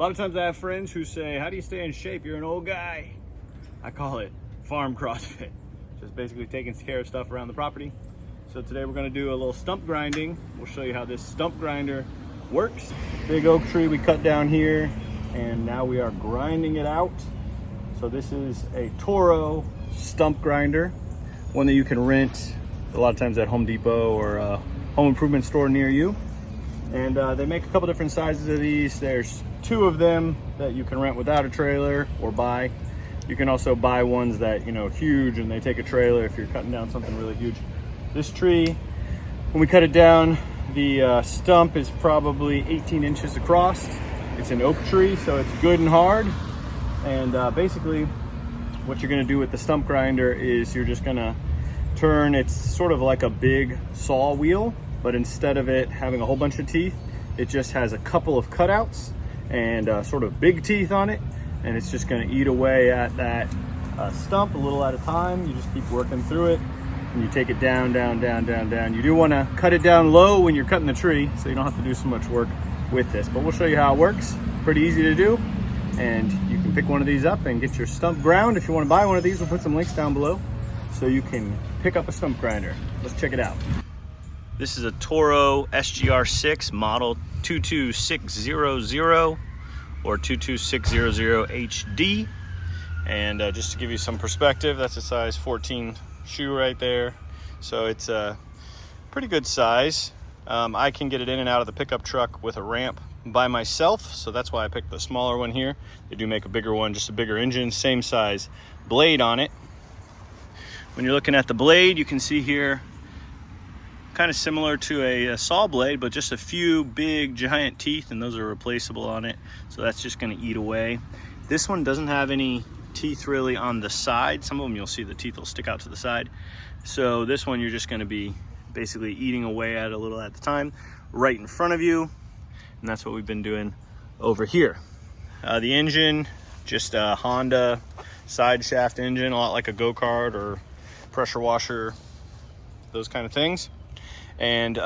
lot of times I have friends who say, how do you stay in shape? You're an old guy. I call it farm CrossFit. Just basically taking care of stuff around the property. So today we're gonna do a little stump grinding. We'll show you how this stump grinder works. Big oak tree we cut down here, and now we are grinding it out. So this is a Toro stump grinder, one that you can rent a lot of times at Home Depot or a home improvement store near you. And they make a couple different sizes of these. There's 2 of them that you can rent without a trailer or buy. You can also buy ones that, you know, huge, and they take a trailer if you're cutting down something really huge. This tree, when we cut it down, the stump is probably 18 inches across. It's an oak tree, so it's good and hard. And basically what you're gonna do with the stump grinder is you're just gonna turn, it's sort of like a big saw wheel, but instead of it having a whole bunch of teeth, it just has a couple of cutouts and sort of big teeth on it. And it's just gonna eat away at that stump a little at a time. You just keep working through it, and you take it down, down, down, down, down. You do wanna cut it down low when you're cutting the tree, so you don't have to do so much work with this, but we'll show you how it works. Pretty easy to do, and you can pick one of these up and get your stump ground. If you wanna buy one of these, we'll put some links down below so you can pick up a stump grinder. Let's check it out. This is a Toro SGR-6 model 22600 or 22600 HD. And just to give you some perspective, that's a size 14 shoe right there. So it's a pretty good size. I can get it in and out of the pickup truck with a ramp by myself, so that's why I picked the smaller one here. They do make a bigger one, just a bigger engine, same size blade on it. When you're looking at the blade, you can see here, kind of similar to a saw blade, but just a few big giant teeth, and those are replaceable on it. So that's just gonna eat away. This one doesn't have any teeth really on the side. Some of them you'll see the teeth will stick out to the side. So this one you're just gonna be basically eating away at a little at the time, right in front of you. And that's what we've been doing over here. The engine, just a Honda side shaft engine, a lot like a go-kart or pressure washer, those kind of things. And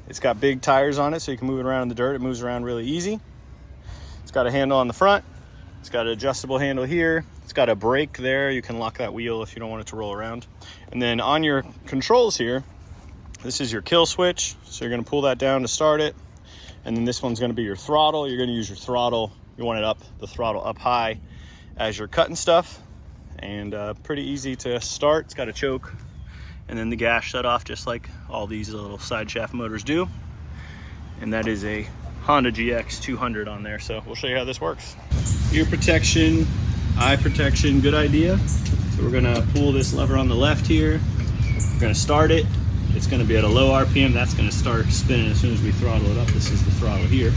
it's got big tires on it, so you can move it around in the dirt. It moves around really easy. It's got a handle on the front. It's got an adjustable handle here. It's got a brake there. You can lock that wheel if you don't want it to roll around. And then on your controls here, this is your kill switch. So you're gonna pull that down to start it. And then this one's gonna be your throttle. You're gonna use your throttle. You want it up, the throttle up high as you're cutting stuff. And pretty easy to start. It's got a choke. And then the gas shut off just like all these little side shaft motors do. And that is a Honda GX 200 on there. So we'll show you how this works. Ear protection, eye protection, good idea. So we're gonna pull this lever on the left here. We're gonna start it. It's gonna be at a low RPM. That's gonna start spinning as soon as we throttle it up. This is the throttle here.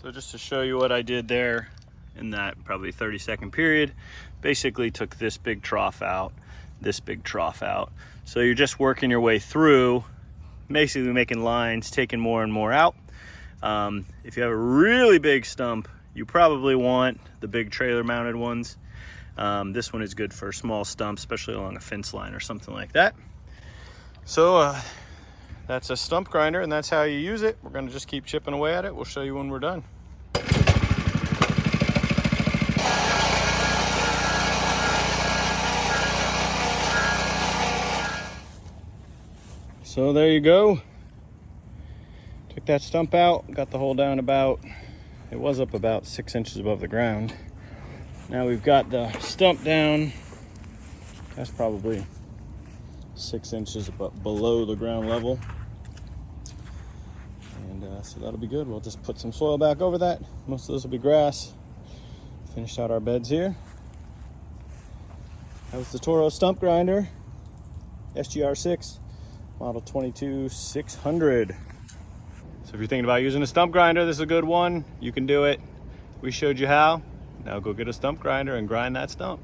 So just to show you what I did there in that probably 30-second period, basically took this big trough out, this big trough out. So you're just working your way through, basically making lines, taking more and more out. If you have a really big stump, you probably want the big trailer mounted ones. This one is good for small stumps, especially along a fence line or something like that. So that's a stump grinder, and that's how you use it. We're gonna just keep chipping away at it. We'll show you when we're done. So there you go. Took that stump out, got the hole down about, it was up about 6 inches above the ground. Now we've got the stump down. That's probably 6 inches below the ground level. And so that'll be good. We'll just put some soil back over that. Most of this will be grass. Finished out our beds here. That was the Toro Stump Grinder, SGR-6, model 22600. So if you're thinking about using a stump grinder, this is a good one. You can do it. We showed you how. Now go get a stump grinder and grind that stump.